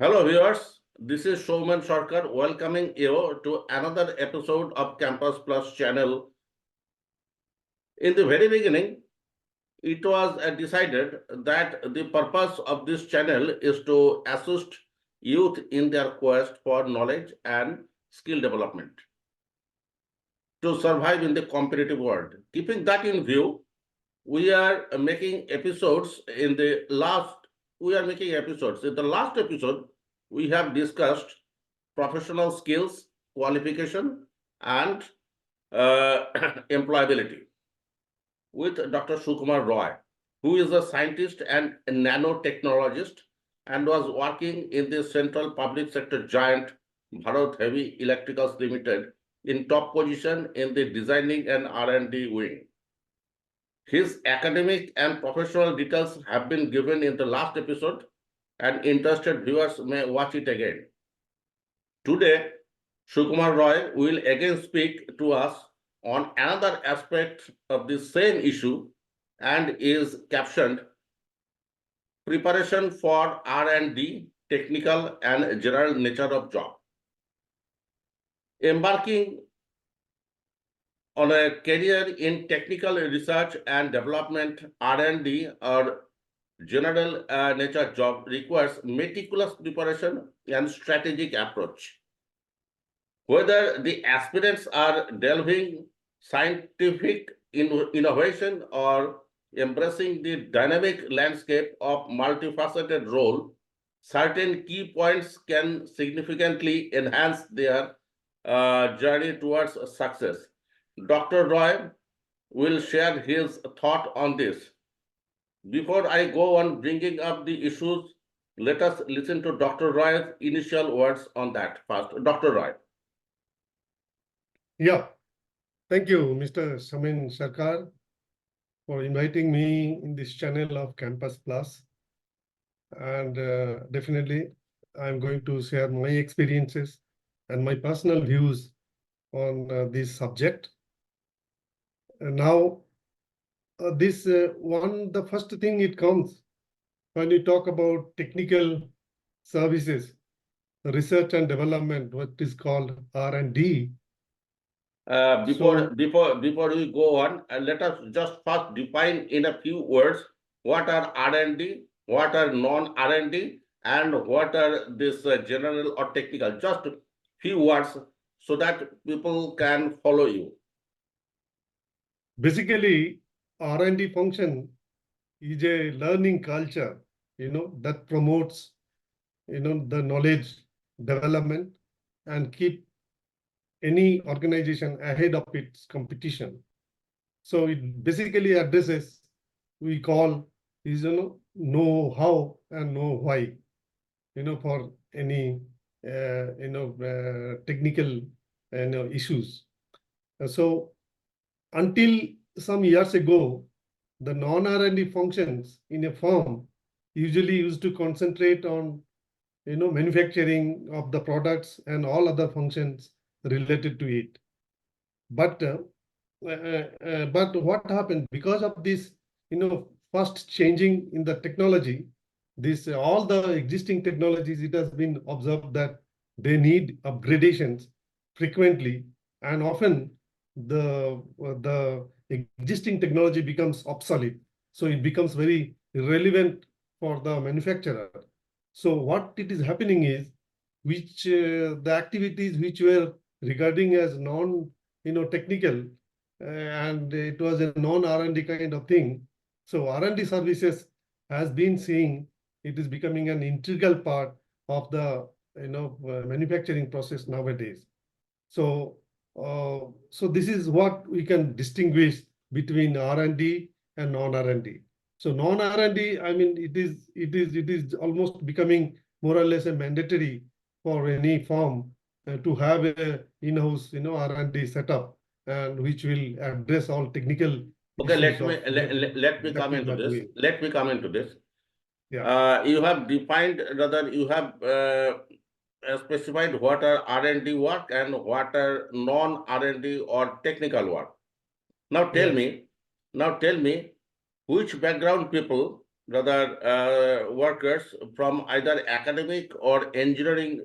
Hello viewers, this is Showman Sarkar welcoming you to another episode of Campus Plus channel. In the very beginning, it was decided that the purpose of this channel is to assist youth in their quest for knowledge and skill development to survive in the competitive world. Keeping that in view, we are making episodes in the last episode, we have discussed professional skills, qualification, and employability with Dr. Sukumar Roy, who is a scientist and a nanotechnologist and was working in the central public sector giant Bharat Heavy Electricals Limited in top position in the designing and R&D wing. His academic and professional details have been given in the last episode, and interested viewers may watch it again. Today, Sukumar Roy will again speak to us on another aspect of the same issue and is captioned Preparation for R&D, Technical and General Nature of Job. Embarking on a career in technical research and development, R&D or general nature job requires meticulous preparation and strategic approach. Whether the aspirants are delving scientific innovation or embracing the dynamic landscape of multifaceted role, certain key points can significantly enhance their journey towards success. Dr. Roy will share his thought on this. Before I go on bringing up the issues, let us listen to Dr. Roy's initial words on that first. Dr. Roy. Yeah, thank you, Mr. Shamin Sarkar, for inviting me in this channel of Campus Plus. And definitely, I'm going to share my experiences and my personal views on this subject. Now, the first thing it comes when you talk about technical services, research and development, what is called R&D. Before we go on, let us just first define in a few words what are R&D, what are non-R&D, and what are this general or technical. Just few words so that people can follow you. Basically, R&D function is a learning culture, that promotes, the knowledge development and keep any organization ahead of its competition. So it basically addresses, we call is, know how and know why, for any, technical, issues. So until some years ago, the non-R&D functions in a firm usually used to concentrate on, manufacturing of the products and all other functions related to it. But what happened because of this, first changing in the technology, this all the existing technologies, it has been observed that they need upgradations frequently, and often the existing technology becomes obsolete. So it becomes very irrelevant for the manufacturer. So what it is happening is, which the activities which were regarding as technical, and it was a non-R&D kind of thing. So R&D services has been seeing it is becoming an integral part of the manufacturing process nowadays. So this is what we can distinguish between R&D and non-R&D. So non-R&D, I mean, it is almost becoming more or less a mandatory for any firm to have a in-house R&D setup, and which will address all technical. Okay, let me come into this. Let me come into this. Yeah. You have defined, rather you have specified what are R&D work and what are non-R&D or technical work. Now tell me, which background people workers from either academic or engineering,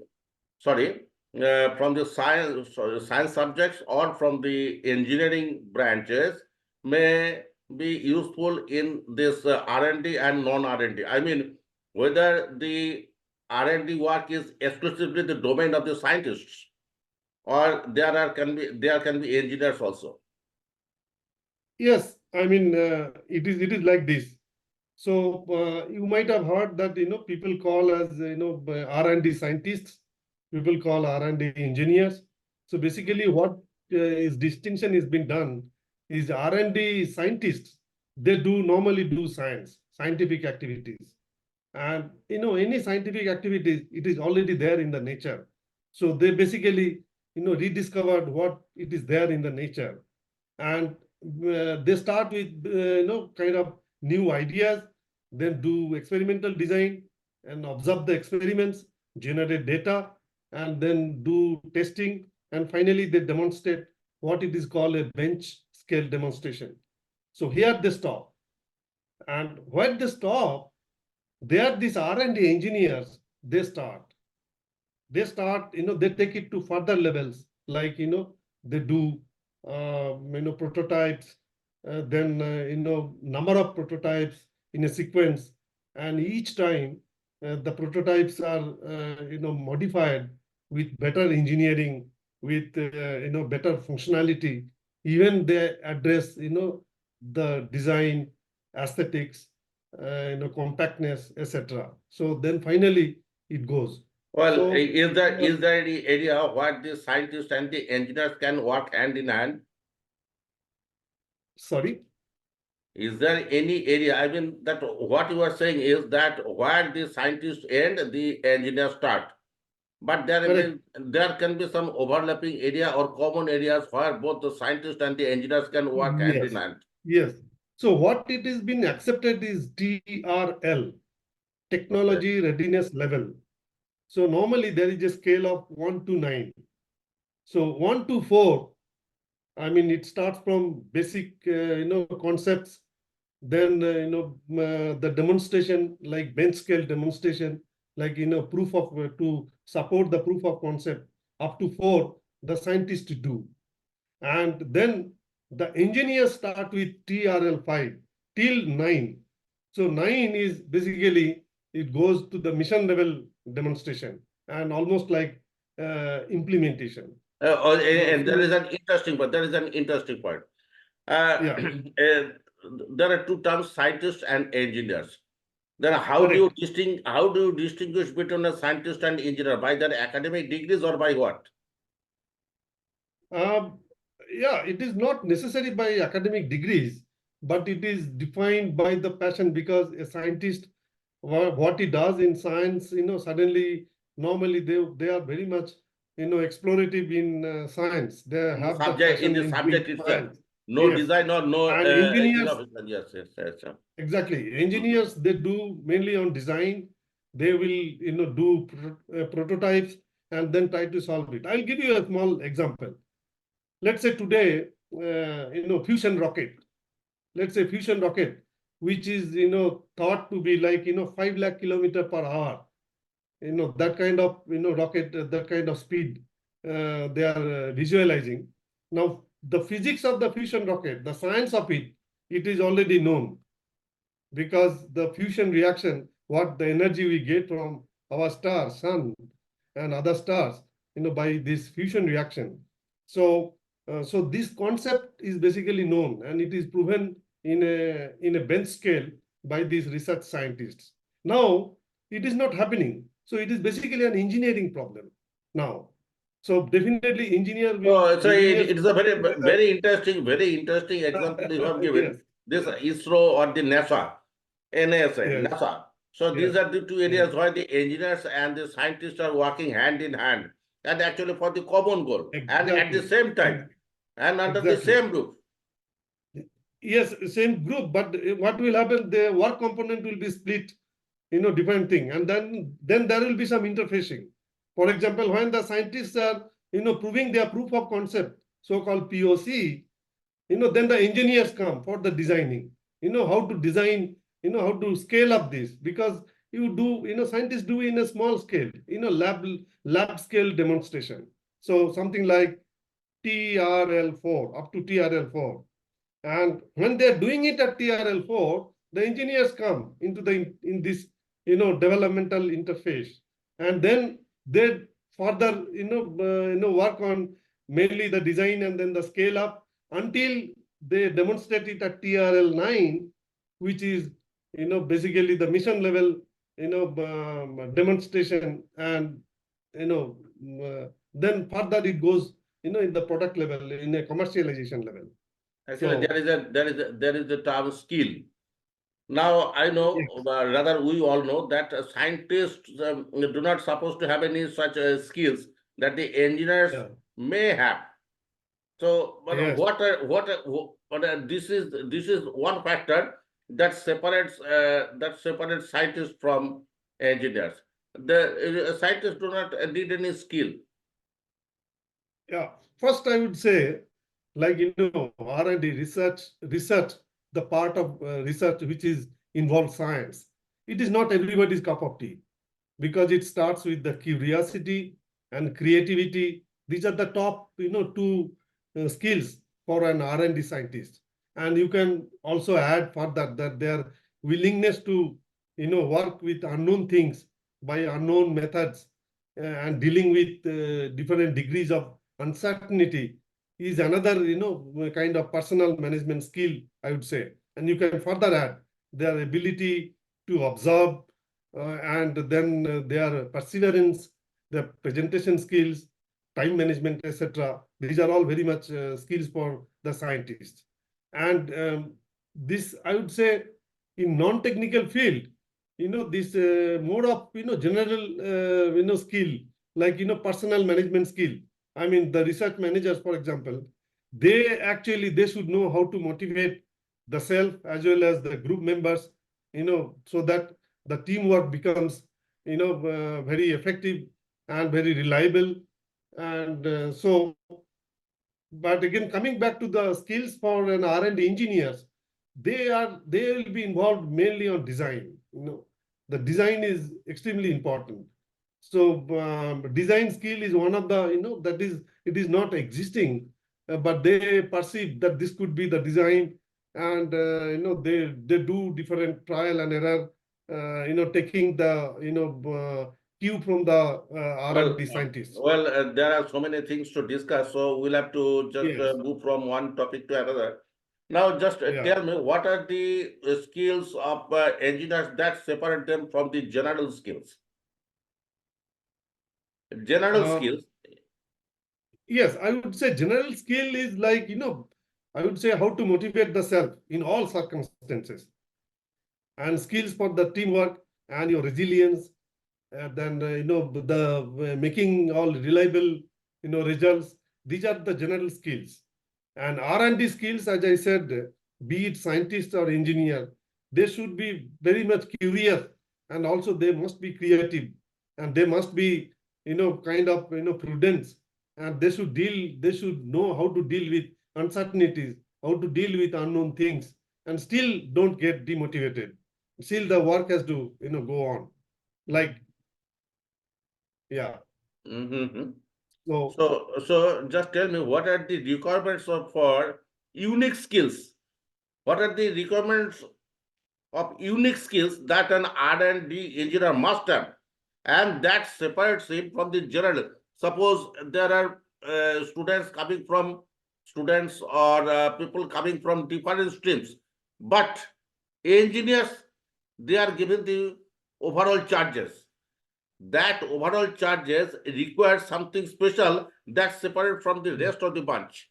from the science subjects or from the engineering branches may be useful in this R&D and non-R&D. I mean, whether the R&D work is exclusively the domain of the scientists, or there can be engineers also. Yes, I mean, it is like this. So you might have heard that people call as R&D scientists, people call R&D engineers. So basically, what is distinction is been done is R&D scientists. They do normally do scientific activities, and any scientific activities, it is already there in the nature. So they basically rediscovered what it is there in the nature, and they start with kind of new ideas, then do experimental design and observe the experiments, generate data, and then do testing, and finally they demonstrate what it is called a bench scale demonstration. So here they stop, and when they stop, there these R&D engineers, they start, they take it to further levels, like, they do, prototypes, then, number of prototypes in a sequence. And each time the prototypes are, modified with better engineering, with, better functionality. Even they address, the design, aesthetics, compactness, etc. So then finally it goes. Well, So, is there any area where the scientists and the engineers can work hand in hand? sorry. Is there any area? I mean, that what you are saying is that where the scientists end, the engineers start. But Correct. there can be some overlapping area or common areas where both the scientists and the engineers can work hand in Yes. hand. Yes. So what it is been accepted is TRL, Okay. technology readiness level. So normally there is a scale of 1 to 9. So 1 to 4, I mean, it starts from basic, concepts, then, the demonstration, like bench scale demonstration, like, proof of, to support the proof of concept, up to 4, the scientists do. And then the engineers start with TRL5 till 9. So 9 is basically, it goes to the mission level demonstration and almost like implementation. And there is So an interesting point. There is an interesting point. Uh, yeah, there are two terms, scientists and engineers. Then correct. how do you distinguish between a scientist and engineer? By their academic degrees or by what? Um, yeah, it is not necessary by academic degrees, but it is defined by the passion, because a scientist, what he does in science, suddenly, normally they are very much, explorative in science. They have the In passion the in doing subject itself. science. No Yes. design or no And engineers, innovation. Yes, yes, yes. Yes. exactly. Mhm. Engineers, they do mainly on design. They will, do prototypes and then try to solve it. I'll give you a small example. Let's say today, fusion rocket. Let's say fusion rocket, which is, thought to be like, 5 lakh kilometer per hour. That kind of, rocket, that kind of speed, they are visualizing. Now, the physics of the fusion rocket, the science of it is already known, because the fusion reaction, what the energy we get from our star, sun, and other stars, by this fusion reaction. So, so this concept is basically known, and it is proven in a bench scale by these research scientists. Now, it is not happening. So it is basically an engineering problem now. So definitely So engineers it is a come together. very interesting example you have Yes, given. This ISRO or the yes, NASA. So these yes, are the two yes. areas where the engineers and the scientists are working hand in hand, and actually for the common goal, and at the Exactly. same time, Ex- and under the Exactly. same roof. Yes, same group, but what will happen? The work component will be split, different thing, and then there will be some interfacing. For example, when the scientists are, proving their proof of concept, so-called POC, then the engineers come for the designing. How to design, how to scale up this, because scientists do in a small scale, lab scale demonstration. So something like TRL4, up to TRL4. And when they're doing it at TRL4, the engineers come into in this developmental interface, and then they further work on mainly the design and then the scale up until they demonstrate it at TRL9, which is basically the mission level demonstration, and then further it goes in the product level, in a commercialization level. Actually, So there is a term skill. Now I know, yes, rather we all know that scientists do not supposed to have any such skills that the engineers yeah, may have. So, but yes, this is one factor that separates scientists from engineers. The scientists do not need any skill. yeah. First, I would say, like R&D research, the part of research which is involves science. It is not everybody's cup of tea, because it starts with the curiosity and creativity. These are the top, two skills for an R&D scientist. And you can also add further that their willingness to, work with unknown things by unknown methods, and dealing with different degrees of uncertainty is another, kind of personal management skill, I would say. And you can further add their ability to observe, and then their perseverance, their presentation skills, time management, etc. These are all very much skills for the scientist. And this, I would say, in non-technical field, this more of general skill, like personal management skill. I mean, the research managers, for example, they should know how to motivate the self as well as the group members, so that the teamwork becomes very effective and very reliable. And but again, coming back to the skills for an R&D engineers, they will be involved mainly on design. The design is extremely important. So design skill is one of the, that is, it is not existing, but they perceive that this could be the design, and they do different trial and error, taking the cue from the Well, R&D scientists. there are so many things to discuss, so we'll have to just Yes, move from one topic to another. Now, just yeah. tell me, what are the skills of engineers that separate them from the general skills? General Uh, skills. yes, I would say general skill is like, I would say how to motivate the self in all circumstances, and skills for the teamwork and your resilience, then the making all reliable results. These are the general skills. And R&D skills, as I said, be it scientist or engineer, they should be very much curious, and also they must be creative, and they must be kind of prudence, and they should know how to deal with uncertainties, how to deal with unknown things, and still don't get demotivated. Still the work has to go on. Like, yeah. Mm-hmm. So So just tell me, what are the requirements for unique skills? What are the requirements of unique skills that an R&D engineer must have, and that separates him from the general? Suppose there are students or people coming from different streams, but engineers, they are given the overall charges. That overall charges require something special that's separate from the rest of the bunch.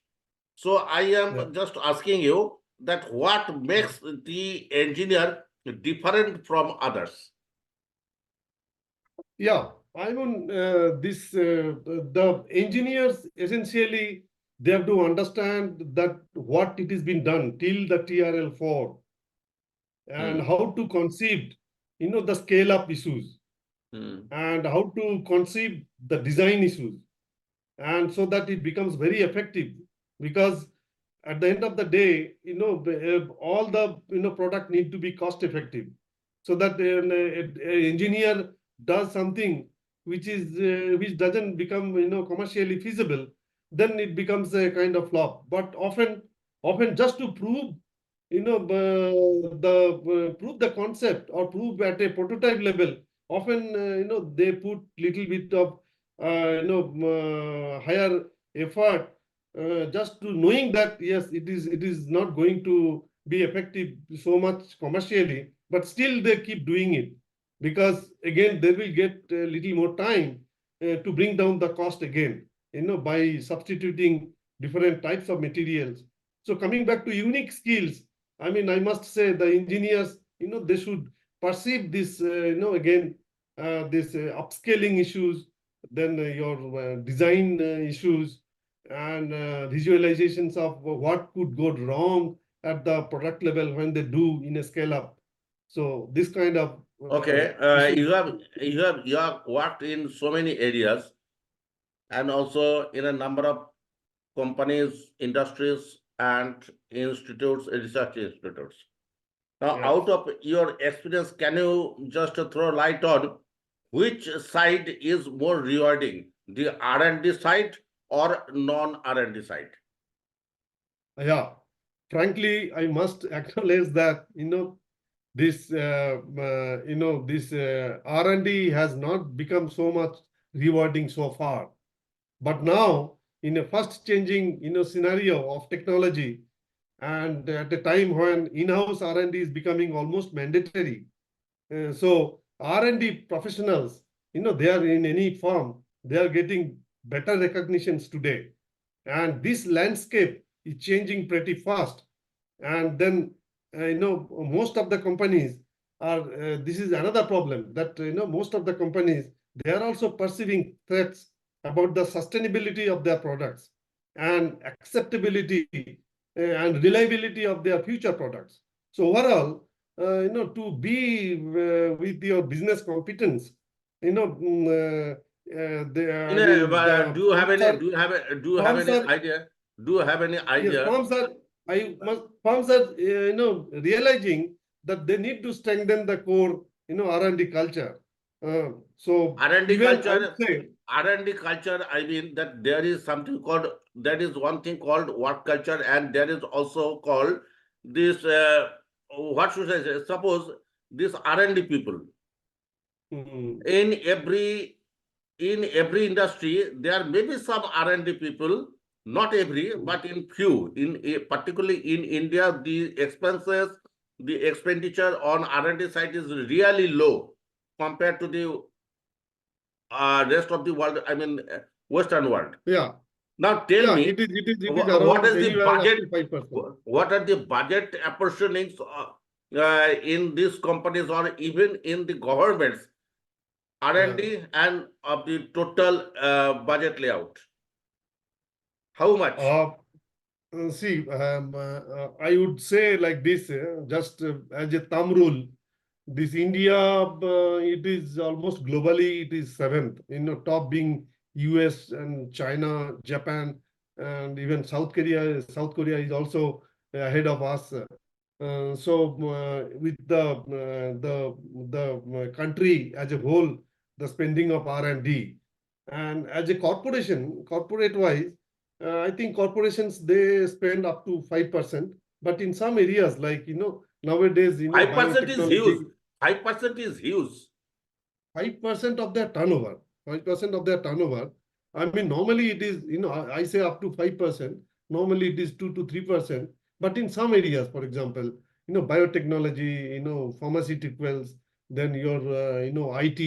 So I yeah, am just asking you that what makes the engineer different from others? yeah. I mean, the engineers essentially, they have to understand that what it has been done till the TRL4, and Hmm. how to conceive, the scale up issues, Hmm. and how to conceive the design issues, and so that it becomes very effective. Because at the end of the day, all the product need to be cost effective, so that an engineer does something which doesn't become commercially feasible, then it becomes a kind of flop. But often just to prove prove the concept or prove at a prototype level, often they put little bit of higher effort, just to knowing that yes, it is not going to be effective so much commercially, but still they keep doing it, because again they will get a little more time to bring down the cost again, by substituting different types of materials. So coming back to unique skills, I mean, I must say the engineers, they should perceive this, again, this upscaling issues, then your design issues, and visualizations of what could go wrong at the product level when they do in a scale up. So this kind of Okay, issue. you have worked in so many areas and also in a number of companies, industries, and institutes, research institutes. Now, Yes. out of your experience, can you just throw light on which side is more rewarding, the R&D side or non-R&D side? Yeah. Frankly, I must acknowledge that, this R&D has not become so much rewarding so far. But now, in a first changing, scenario of technology, and at a time when in-house R&D is becoming almost mandatory, so R&D professionals, they are in any firm, they are getting better recognitions today. And this landscape is changing pretty fast. And then, most of the companies are, this is another problem, that, most of the companies, they are also perceiving threats about the sustainability of their products and acceptability and reliability of their future products. So overall, to be with your business competence, In I mean, do the you have firms any are, do you have firms any are idea? Do you have any yes, idea? firms are realizing that they need to strengthen the core R&D culture. So R&D even I would culture, say, R&D culture, I mean that there is something called, that is one thing called work culture, and there is also called this, what should I say, suppose this R&D people, mm, in every industry, there may be some R&D people, not every, mm, but in few, particularly in India, the expenditure on R&D side is really low compared to the rest of the world, I mean, Western world. yeah, Now tell yeah, me, it is what around is the anywhere up budget? to 5%. What are the budget apportionings in these companies or even in the governments, Yeah. R&D and of the total budget layout? How much? Uh, See, I would say like this, just as a thumb rule, this India, it is almost globally, it is seventh, top being US and China, Japan, and even South Korea. South Korea is also ahead of us. So with the country as a whole, the spending of R&D, and as a corporation, corporate wise, I think corporations, they spend up to 5%, but in some areas like nowadays 5% is huge. biotechnology, 5% is huge. 5% of their turnover, 5% of their turnover. I mean, normally it is, I say up to 5%. Normally it is 2 to 3%. But in some areas, for example, biotechnology, pharmaceuticals, then your, IT,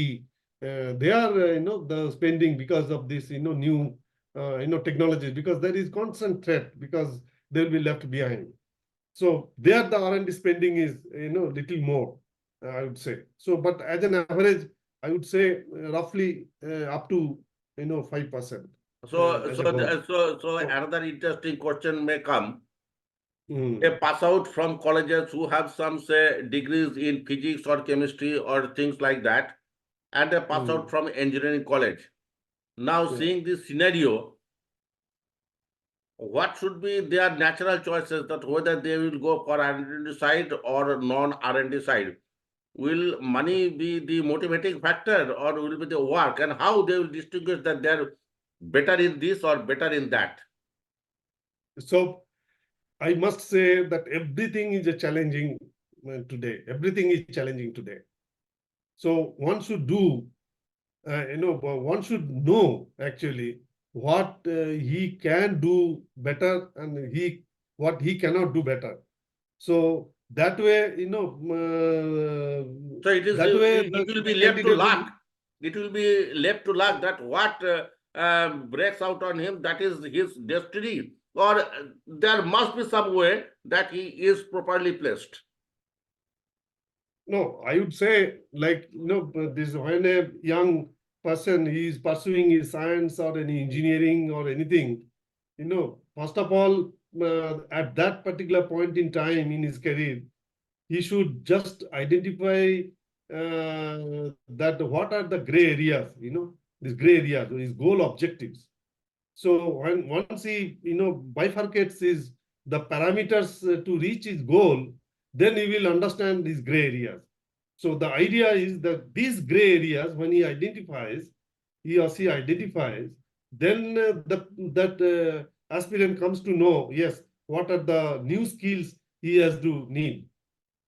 they are, the spending because of this, new, technology, because there is constant threat, because they'll be left behind. So there the R&D spending is, little more, I would say. So, but as an average, I would say roughly up to 5% So, as a whole. so Oh, another interesting question may come. They mm, pass out from colleges who have some, say, degrees in physics or chemistry or things like that, and they pass out mm, from engineering college. Now, yeah. seeing this scenario, what should be their natural choices, that whether they will go for R&D side or non-R&D side? Will money be the motivating factor, or will be the work, and how they will distinguish that they're better in this or better in that? So I must say that everything is a challenging today. Everything is challenging today. So one should do, one should know actually what he can do better and what he cannot do better. So that way, So it is that way it will the be left to candidate will. luck. It will be left to luck that what breaks out on him, that is his destiny, or there must be some way that he is properly placed. No, I would say like, this when a young person is pursuing his science or any engineering or anything, first of all, at that particular point in time in his career, he should just identify that what are the gray areas, these gray areas, his goal objectives. So once he bifurcates his the parameters to reach his goal, then he will understand these gray areas. So the idea is that these gray areas, when he or she identifies, then that aspirant comes to know, yes, what are the new skills he has to need,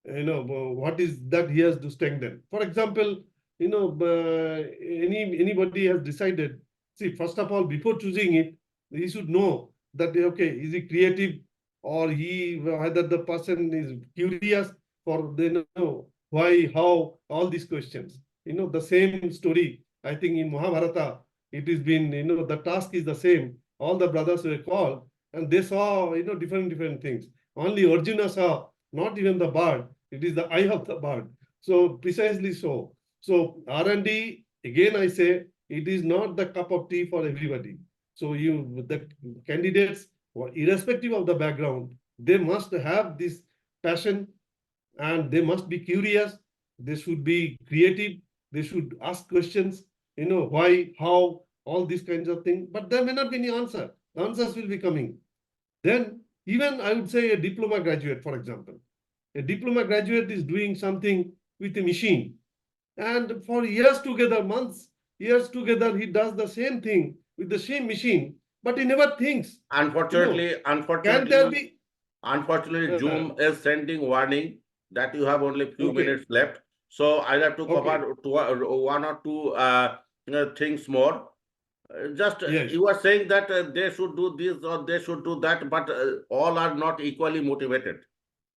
what is that he has to strengthen. For example, anybody has decided, see, first of all, before choosing it, he should know that, okay, is he creative, or whether the person is curious, for they know why, how, all these questions. The same story, I think in Mahabharata, it has been, the task is the same. All the brothers were called and they saw, different things. Only Arjuna saw not even the bird, it is the eye of the bird. So precisely so. So R&D, again I say, it is not the cup of tea for everybody. So the candidates, irrespective of the background, they must have this passion and they must be curious. They should be creative. They should ask questions, why, how, all these kinds of things. But there may not be any answer. The answers will be coming. Then even I would say a diploma graduate, for example. A diploma graduate is doing something with a machine. And for years together, months, years together, he does the same thing with the same machine, but he never thinks, Unfortunately, can there be? Uh, Zoom is sending warning that you have only few okay, minutes left. So I have to okay, cover one or two things more. Just yes. you are saying that they should do this or they should do that, but all are not equally motivated.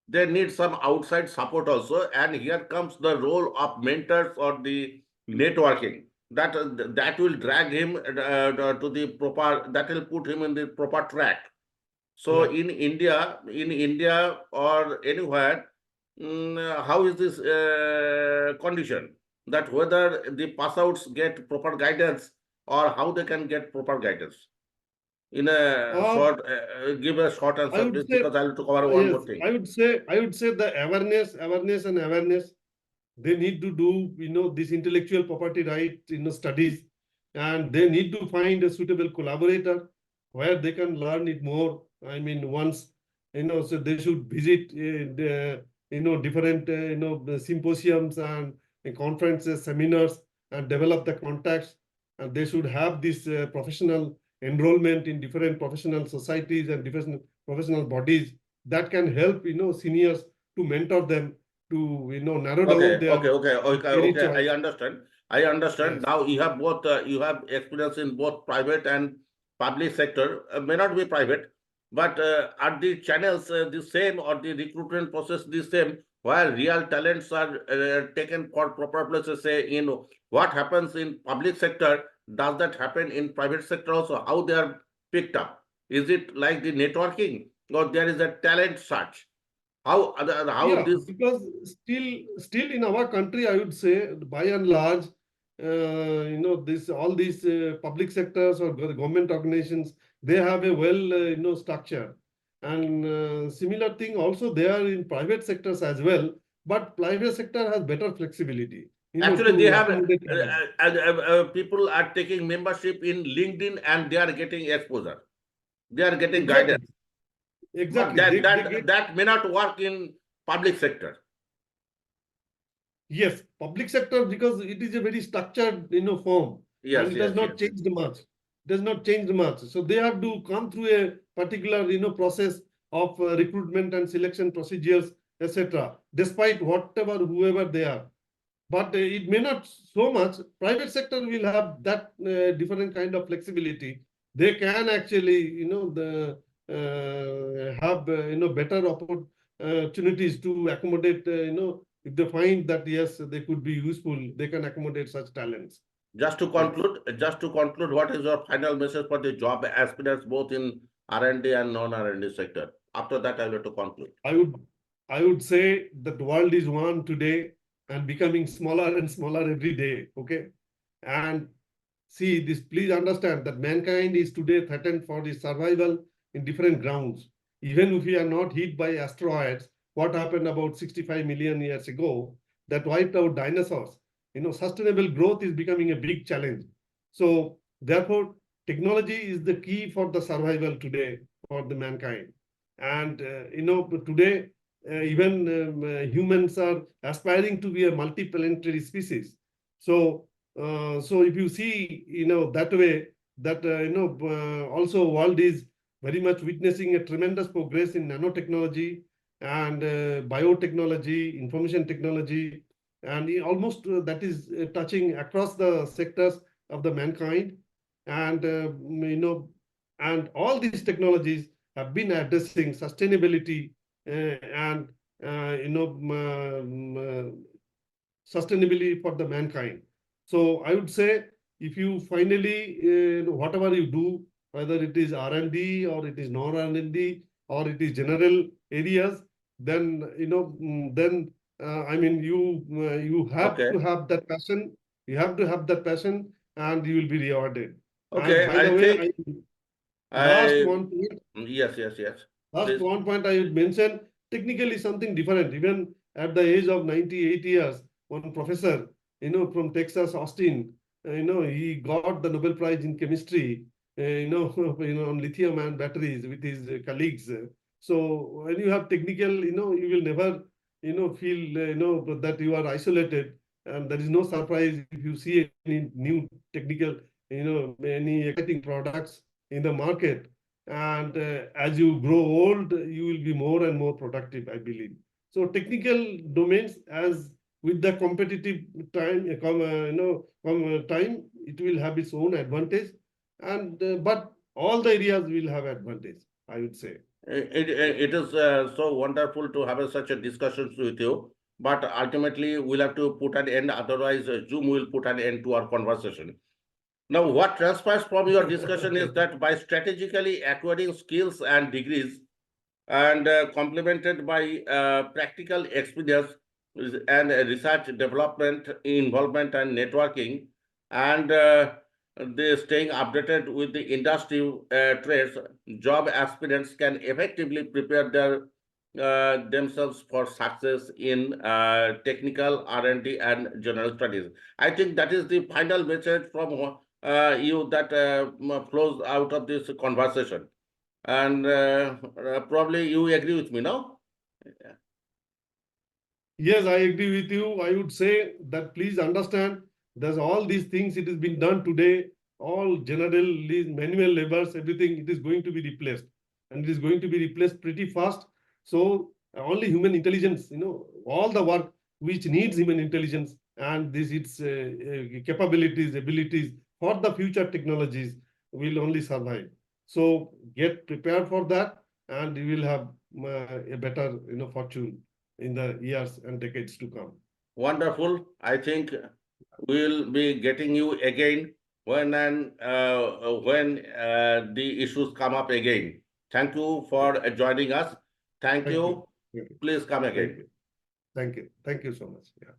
They need some outside support also, and here comes the role of mentors or the networking. That will drag him to the proper. That will put him in the proper track. So Yeah. in India or anywhere, how is this condition? That whether the pass outs get proper guidance or how they can get proper guidance? In a Uh, short, give a short I answer, would please, say, because I have to cover one yes, more thing. I would say the awareness and awareness. They need to do, this intellectual property right, studies, and they need to find a suitable collaborator where they can learn it more. I mean, once, so they should visit, different, the symposiums and conferences, seminars, and develop the contacts. And they should have this professional enrollment in different professional societies and different professional bodies that can help, seniors to mentor them to, narrow down their career Okay. I choice. understand. I understand. Yes. Now you have both. You have experience in both private and public sector. May not be private, but are the channels the same, or the recruitment process the same? Where real talents are taken for proper places. Say, what happens in public sector, does that happen in private sector also? How they are picked up? Is it like the networking, or there is a talent search? How Yeah, this? because still in our country, I would say by and large, this all these public sectors or government organizations, they have a well, structure, and similar thing also there in private sectors as well. But private sector has better flexibility, Actually, they to have accommodate everyone. people are taking membership in LinkedIn and they are getting exposure. They are getting Exactly. guidance. But Exactly. that may not work in public sector. Yes, public sector, because it is a very structured, form, Yes, and it yes, does not yes. change much. It does not change much. So they have to come through a particular, process of recruitment and selection procedures, etc. Despite whatever, whoever they are, but it may not so much. Private sector will have that different kind of flexibility. They can actually, have better opportunities to accommodate. If they find that yes, they could be useful, they can accommodate such talents. Yes. Just to conclude, what is your final message for the job aspirants both in R&D and non-R&D sector? After that, I will to conclude. I would I would say that the world is one today and becoming smaller and smaller every day. Okay. And see this, please understand that mankind is today threatened for its survival in different grounds. Even if we are not hit by asteroids, what happened about 65 million years ago that wiped out dinosaurs? Sustainable growth is becoming a big challenge. So therefore, technology is the key for the survival today for the mankind. And today, even humans are aspiring to be a multiplanetary species. So if you see, that way, that also world is very much witnessing a tremendous progress in nanotechnology and biotechnology, information technology, and almost that is touching across the sectors of the mankind, and and all these technologies have been addressing sustainability and sustainability for the mankind. So I would say, if you finally, whatever you do, whether it is R&D or it is non-R&D or it is general areas, then, I mean, you have Okay. to have that passion. You have to have that passion, and you will be rewarded. And Okay. by the I way, think last I one point, yes, yes, yes. Last Please. one point I would mention, technically something different. Even at the age of 98 years, one professor, from Texas, Austin, he got the Nobel Prize in chemistry, on lithium and batteries with his colleagues. So when you have technical, you will never, feel, that you are isolated, and there is no surprise if you see any new technical, any exciting products in the market. And as you grow old, you will be more and more productive, I believe. So technical domains, as with the competitive time, time, it will have its own advantage, and but all the areas will have advantage, I would say. It is so wonderful to have such a discussions with you, but ultimately we'll have to put an end. Otherwise, Zoom will put an end to our conversation. Now, what transpires from your discussion is Okay. that by strategically acquiring skills and degrees and complemented by practical experience and research development involvement and networking, and they staying updated with the industry trends, job aspirants can effectively prepare themselves for success in technical R&D and general studies. I think that is the final message from you that flows out of this conversation. And probably you agree with me, no? Yes, I agree with you. I would say that please understand there's all these things it has been done today, all general manual labors, everything, it is going to be replaced. And it is going to be replaced pretty fast. So only human intelligence, all the work which needs human intelligence and this its capabilities, abilities for the future technologies will only survive. So get prepared for that, and you will have a better, fortune in the years and decades to come. Wonderful. I think we'll be getting you again when the issues come up again. Thank you for joining us. Thank Thank you. you. Thank you. Please come Thank again. you. Thank you. Thank you so much. Yeah.